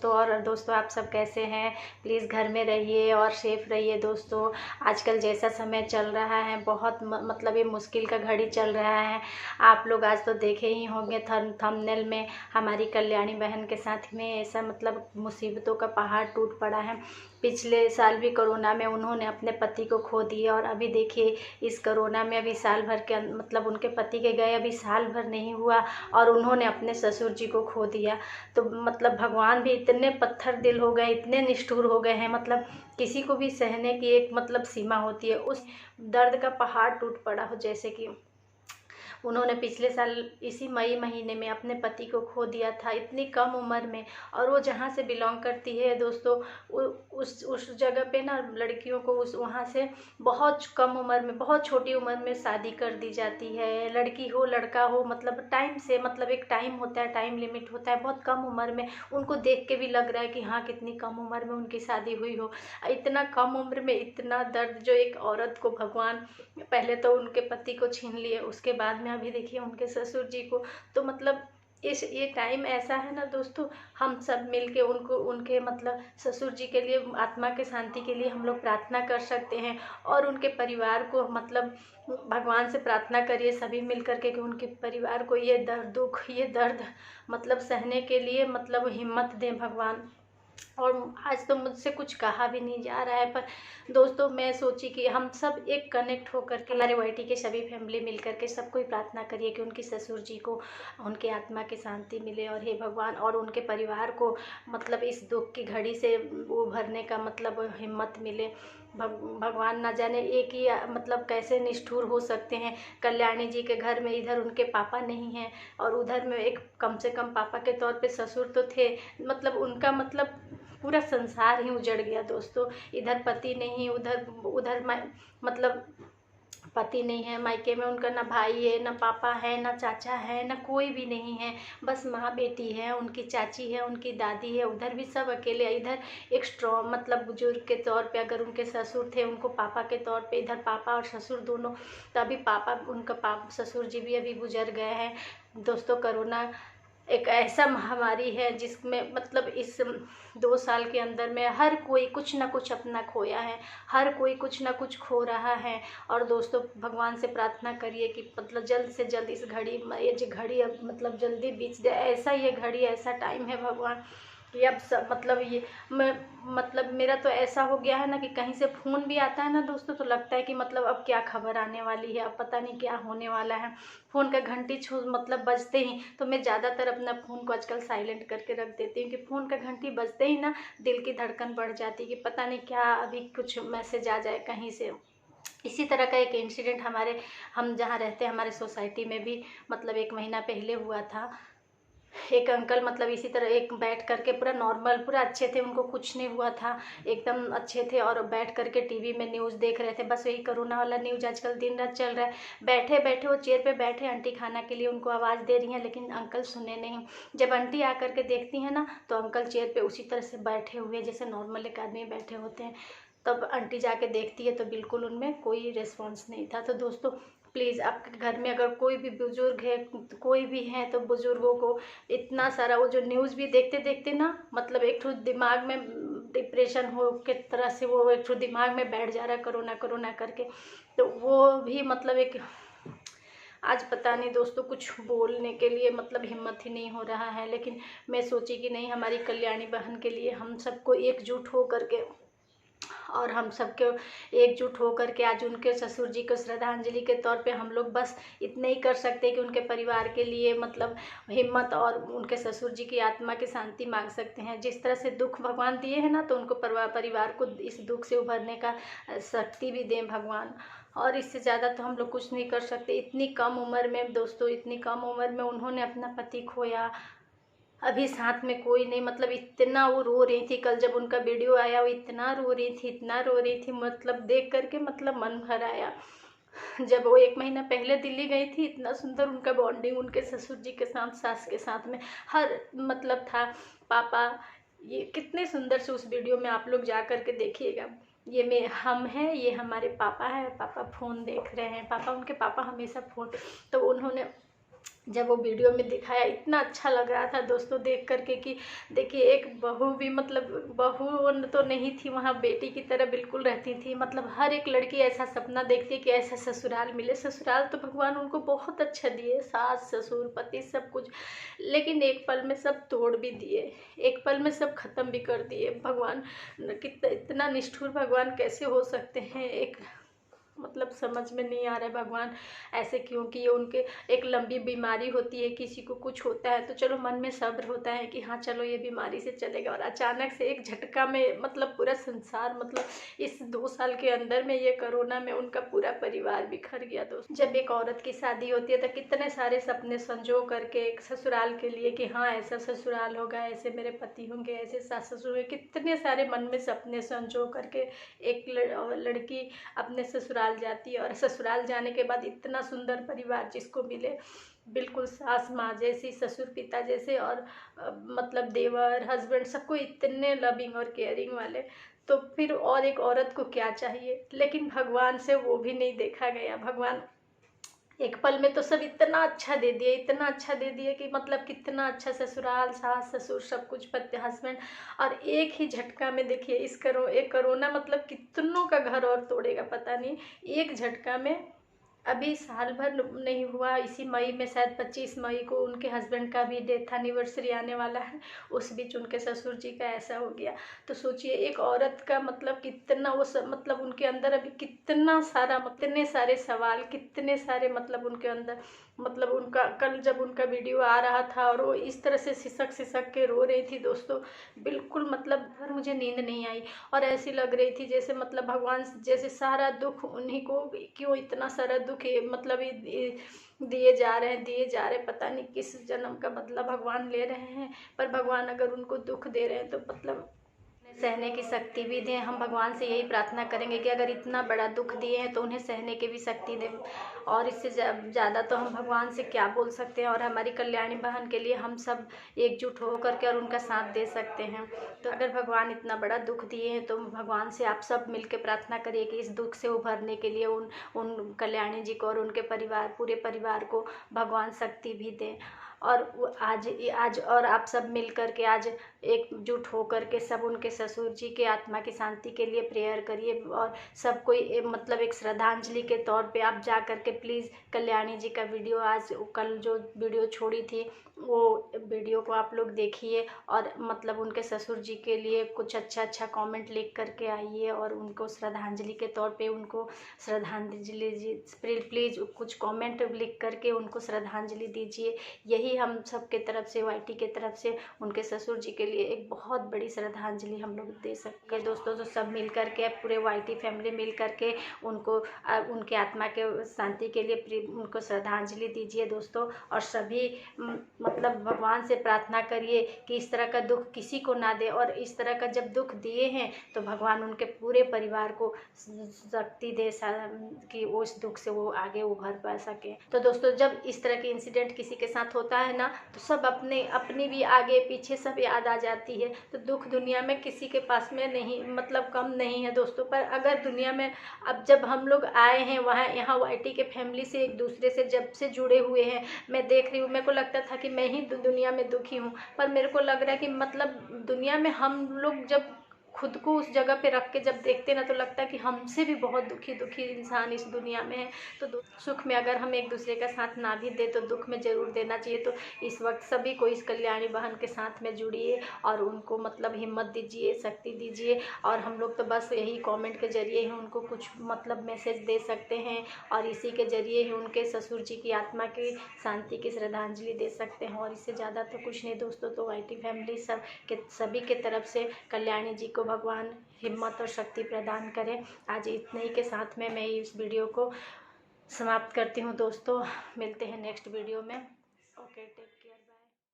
और दोस्तों आप सब कैसे हैं। प्लीज़ घर में रहिए और सेफ रहिए दोस्तों। आजकल जैसा समय चल रहा है बहुत मतलब ये मुश्किल का घड़ी चल रहा है। आप लोग आज तो देखे ही होंगे थंबनेल में हमारी कल्याणी बहन के साथ में ऐसा मतलब मुसीबतों का पहाड़ टूट पड़ा है। पिछले साल भी कोरोना में उन्होंने अपने पति को खो दिया और अभी देखिए इस कोरोना में अभी साल भर के मतलब उनके पति के गए अभी साल भर नहीं हुआ और उन्होंने अपने ससुर जी को खो दिया। तो मतलब भगवान भी इतने पत्थर दिल हो गए, इतने निष्ठुर हो गए हैं। मतलब किसी को भी सहने की एक मतलब सीमा होती है, उस दर्द का पहाड़ टूट पड़ा हो। जैसे कि उन्होंने पिछले साल इसी मई महीने में अपने पति को खो दिया था इतनी कम उम्र में। और वो जहाँ से बिलोंग करती है दोस्तों उस जगह पे ना लड़कियों को उस वहाँ से बहुत कम उम्र में, बहुत छोटी उम्र में शादी कर दी जाती है। लड़की हो लड़का हो मतलब टाइम से मतलब एक टाइम होता है, टाइम लिमिट होता है। बहुत कम उम्र में उनको देख के भी लग रहा है कि हाँ कितनी कम उम्र में उनकी शादी हुई हो। इतना कम उम्र में इतना दर्द जो एक औरत को भगवान पहले तो उनके पति को छीन लिए, उसके बाद में अभी देखिए उनके ससुर जी को। तो मतलब इस ये टाइम ऐसा है ना दोस्तों, हम सब मिलके उनको उनके मतलब ससुर जी के लिए आत्मा के शांति के लिए हम लोग प्रार्थना कर सकते हैं। और उनके परिवार को मतलब भगवान से प्रार्थना करिए सभी मिल करके कि उनके परिवार को ये दुख ये दर्द मतलब सहने के लिए मतलब हिम्मत दें भगवान। और आज तो मुझसे कुछ कहा भी नहीं जा रहा है, पर दोस्तों मैं सोची कि हम सब एक कनेक्ट होकर के हमारे वाईटी के सभी फैमिली मिल करके सब कोई प्रार्थना करिए कि उनकी ससुर जी को उनके आत्मा की शांति मिले और हे भगवान और उनके परिवार को मतलब इस दुख की घड़ी से उभरने का मतलब हिम्मत मिले। भगवान ना जाने एक ही मतलब कैसे निष्ठुर हो सकते हैं। कल्याणी जी के घर में इधर उनके पापा नहीं हैं और उधर में एक कम से कम पापा के तौर पे ससुर तो थे। मतलब उनका मतलब पूरा संसार ही उजड़ गया दोस्तों। इधर पति नहीं, उधर उधर मतलब पति नहीं है, मायके में उनका ना भाई है ना पापा है ना चाचा है ना कोई भी नहीं है। बस माँ बेटी है, उनकी चाची है, उनकी दादी है, उधर भी सब अकेले। इधर एक स्ट्रॉन्ग मतलब बुजुर्ग के तौर पे अगर उनके ससुर थे उनको पापा के तौर पे, इधर पापा और ससुर दोनों। तो अभी पापा उनका ससुर जी भी अभी गुजर गए हैं दोस्तों। कोरोना एक ऐसा महामारी है जिसमें मतलब इस 2 साल के अंदर में हर कोई कुछ ना कुछ अपना खोया है, हर कोई कुछ ना कुछ खो रहा है। और दोस्तों भगवान से प्रार्थना करिए कि मतलब जल्द से जल्द इस घड़ी ये जो घड़ी अब मतलब जल्दी बीत जाए। ऐसा ये घड़ी ऐसा टाइम है भगवान कि अब सब मतलब ये मैं मतलब मेरा तो ऐसा हो गया है ना कि कहीं से फ़ोन भी आता है ना दोस्तों तो लगता है कि मतलब अब क्या खबर आने वाली है, अब पता नहीं क्या होने वाला है। फ़ोन का घंटी छू मतलब बजते ही तो मैं ज़्यादातर अपना फ़ोन को आजकल साइलेंट करके रख देती हूँ कि फ़ोन का घंटी बजते ही ना दिल की धड़कन बढ़ जाती है कि पता नहीं क्या अभी कुछ मैसेज आ जाए कहीं से। इसी तरह का एक इंसिडेंट हम जहाँ रहते हैं हमारे सोसाइटी में भी मतलब 1 महीना पहले हुआ था। एक अंकल मतलब इसी तरह एक बैठ करके पूरा नॉर्मल पूरा अच्छे थे, उनको कुछ नहीं हुआ था, एकदम अच्छे थे और बैठ करके टीवी में न्यूज़ देख रहे थे। बस वही कोरोना वाला न्यूज़ आजकल दिन रात चल रहा है। बैठे बैठे वो चेयर पे बैठे, आंटी खाना के लिए उनको आवाज़ दे रही हैं लेकिन अंकल सुने नहीं। जब आंटी आकर के देखती हैं ना तो अंकल चेयर पे उसी तरह से बैठे हुए जैसे नॉर्मल एक आदमी बैठे होते हैं। तब आंटी जाके देखती है तो बिल्कुल उनमें कोई रिस्पॉन्स नहीं था। तो दोस्तों प्लीज़ आपके घर में अगर कोई भी बुजुर्ग है, कोई भी है, तो बुजुर्गों को इतना सारा वो जो न्यूज़ भी देखते देखते ना मतलब एक ठो दिमाग में डिप्रेशन हो के तरह से वो एक ठो दिमाग में बैठ जा रहा है कोरोना कोरोना करके। तो वो भी मतलब एक आज पता नहीं दोस्तों कुछ बोलने के लिए मतलब हिम्मत ही नहीं हो रहा है। लेकिन मैं सोची कि नहीं हमारी कल्याणी बहन के लिए हम सबको एकजुट हो करके और हम सबके एकजुट होकर के आज उनके ससुर जी को श्रद्धांजलि के तौर पे हम लोग बस इतने ही कर सकते हैं कि उनके परिवार के लिए मतलब हिम्मत और उनके ससुर जी की आत्मा की शांति मांग सकते हैं। जिस तरह से दुख भगवान दिए हैं ना तो उनको परिवार को इस दुख से उभरने का शक्ति भी दें भगवान। और इससे ज़्यादा तो हम लोग कुछ नहीं कर सकते। इतनी कम उम्र में दोस्तों, इतनी कम उम्र में उन्होंने अपना पति खोया। अभी साथ में कोई नहीं, मतलब इतना वो रो रही थी। कल जब उनका वीडियो आया वो इतना रो रही थी, इतना रो रही थी, मतलब देख करके मतलब मन भर आया। जब वो 1 महीना पहले दिल्ली गई थी इतना सुंदर उनका बॉन्डिंग उनके ससुर जी के साथ, सास के साथ में हर मतलब था। पापा ये कितने सुंदर से उस वीडियो में आप लोग जा करके देखिएगा। ये हम हैं, ये हमारे पापा है, पापा फ़ोन देख रहे हैं। पापा उनके पापा हमेशा फ़ोन, तो उन्होंने जब वो वीडियो में दिखाया इतना अच्छा लग रहा था दोस्तों देख करके कि देखिए एक बहू भी, मतलब बहू तो नहीं थी वहाँ, बेटी की तरह बिल्कुल रहती थी। मतलब हर एक लड़की ऐसा सपना देखती है कि ऐसा ससुराल मिले। ससुराल तो भगवान उनको बहुत अच्छा दिए, सास ससुर पति सब कुछ, लेकिन एक पल में सब तोड़ भी दिए, एक पल में सब खत्म भी कर दिए। भगवान कितना, इतना निष्ठुर भगवान कैसे हो सकते हैं, एक मतलब समझ में नहीं आ रहा है भगवान ऐसे क्यों किए। उनके एक लंबी बीमारी होती है, किसी को कुछ होता है तो चलो मन में सब्र होता है कि हाँ चलो ये बीमारी से चलेगा, और अचानक से एक झटका में मतलब पूरा संसार, मतलब इस 2 साल के अंदर में ये कोरोना में उनका पूरा परिवार बिखर गया। दोस्त जब एक औरत की शादी होती है तो कितने सारे सपने संजो करके एक ससुराल के लिए कि हाँ ऐसा ससुराल होगा, ऐसे मेरे पति होंगे, ऐसे सास ससुर होंगे, कितने सारे मन में सपने संजो करके एक लड़की अपने ससुराल जाती है। और ससुराल जाने के बाद इतना सुंदर परिवार जिसको मिले, बिल्कुल सास माँ जैसी, ससुर पिता जैसे, और मतलब देवर हस्बैंड सबको इतने लविंग और केयरिंग वाले, तो फिर और एक औरत को क्या चाहिए। लेकिन भगवान से वो भी नहीं देखा गया। भगवान एक पल में तो सब इतना अच्छा दे दिए, इतना अच्छा दे दिए कि मतलब कितना अच्छा ससुराल, सास ससुर सब कुछ, पति हस्बैंड, और एक ही झटका में देखिए इस एक कोरोना मतलब कितनों का घर और तोड़ेगा पता नहीं। एक झटका में अभी साल भर नहीं हुआ, इसी मई में शायद 25 मई को उनके हस्बैंड का भी डेथ एनिवर्सरी आने वाला है, उस बीच उनके ससुर जी का ऐसा हो गया। तो सोचिए एक औरत का मतलब कितना वो सब, मतलब उनके अंदर अभी कितना सारा, कितने सारे सवाल, कितने सारे मतलब उनके अंदर, मतलब उनका कल जब उनका वीडियो आ रहा था और वो इस तरह से सिसक सिसक के रो रही थी दोस्तों, बिल्कुल मतलब फिर मुझे नींद नहीं आई। और ऐसी लग रही थी जैसे मतलब भगवान जैसे सारा दुख उन्हीं को, क्यों इतना सारा दुख मतलब दिए जा रहे हैं, दिए जा रहे, पता नहीं किस जन्म का बदला भगवान ले रहे हैं। पर भगवान अगर उनको दुख दे रहे हैं तो मतलब सहने की शक्ति भी दें। हम भगवान से यही प्रार्थना करेंगे कि अगर इतना बड़ा दुख दिए हैं तो उन्हें सहने की भी शक्ति दें, और इससे ज़्यादा तो हम भगवान से क्या बोल सकते हैं। और हमारी कल्याणी बहन के लिए हम सब एकजुट हो करके और उनका साथ दे सकते हैं। तो अगर भगवान इतना बड़ा दुख दिए हैं तो भगवान से आप सब मिलकर प्रार्थना करिए कि इस दुख से उभरने के लिए उन कल्याणी जी को और उनके परिवार, पूरे परिवार को भगवान शक्ति भी दें। और आज और आप सब मिल कर के आज एकजुट हो कर के सब उनके ससुर जी के आत्मा की शांति के लिए प्रेयर करिए। और सब कोई मतलब एक श्रद्धांजलि के तौर पे आप जा कर के प्लीज़ कल्याणी जी का वीडियो, आज कल जो वीडियो छोड़ी थी वो वीडियो को आप लोग देखिए, और मतलब उनके ससुर जी के लिए कुछ अच्छा कमेंट लिख करके आइए, और उनको श्रद्धांजलि के तौर पे उनको श्रद्धांजलि जी प्लीज़ कुछ कमेंट लिख करके उनको श्रद्धांजलि दीजिए। यही हम सब के तरफ से, वाईटी के तरफ से उनके ससुर जी के लिए एक बहुत बड़ी श्रद्धांजलि हम लोग दे सकते हैं दोस्तों। तो सब मिल करके, पूरे वाईटी फैमिली मिल करके उनको उनके आत्मा के शांति के लिए उनको श्रद्धांजलि दीजिए दोस्तों। और सभी मतलब भगवान से प्रार्थना करिए कि इस तरह का दुख किसी को ना दे, और इस तरह का जब दुख दिए हैं तो भगवान उनके पूरे परिवार को शक्ति दे कि वो इस दुख से वो आगे उभर पा सके। तो दोस्तों जब इस तरह के इंसिडेंट किसी के साथ होता है ना, तो सब अपनी भी आगे पीछे सब याद आ जाती है। तो दुख दुनिया में किसी के पास में नहीं, मतलब कम नहीं है दोस्तों। पर अगर दुनिया में अब जब हम लोग आए हैं वहाँ, यहाँ वाईटी के फैमिली से एक दूसरे से जब से जुड़े हुए हैं, मैं देख रही हूँ, मेरे को लगता था कि मैं ही दुनिया में दुखी हूँ, पर मेरे को लग रहा है कि मतलब दुनिया में हम लोग जब खुद को उस जगह पे रख के जब देखते ना, तो लगता है कि हमसे भी बहुत दुखी इंसान इस दुनिया में है। तो सुख में अगर हम एक दूसरे का साथ ना भी दे तो दुख में ज़रूर देना चाहिए। तो इस वक्त सभी को इस कल्याणी बहन के साथ में जुड़िए और उनको मतलब हिम्मत दीजिए, शक्ति दीजिए। और हम लोग तो बस यही कमेंट के जरिए ही उनको कुछ मतलब मैसेज दे सकते हैं, और इसी के जरिए ही उनके ससुर जी की आत्मा की शांति की श्रद्धांजलि दे सकते हैं, और इससे ज़्यादा तो कुछ नहीं दोस्तों। तो वाईटी फैमिली सभी के तरफ से कल्याणी जी को भगवान हिम्मत और शक्ति प्रदान करें। आज इतने ही के साथ में मैं इस वीडियो को समाप्त करती हूँ दोस्तों। मिलते हैं नेक्स्ट वीडियो में। Okay, take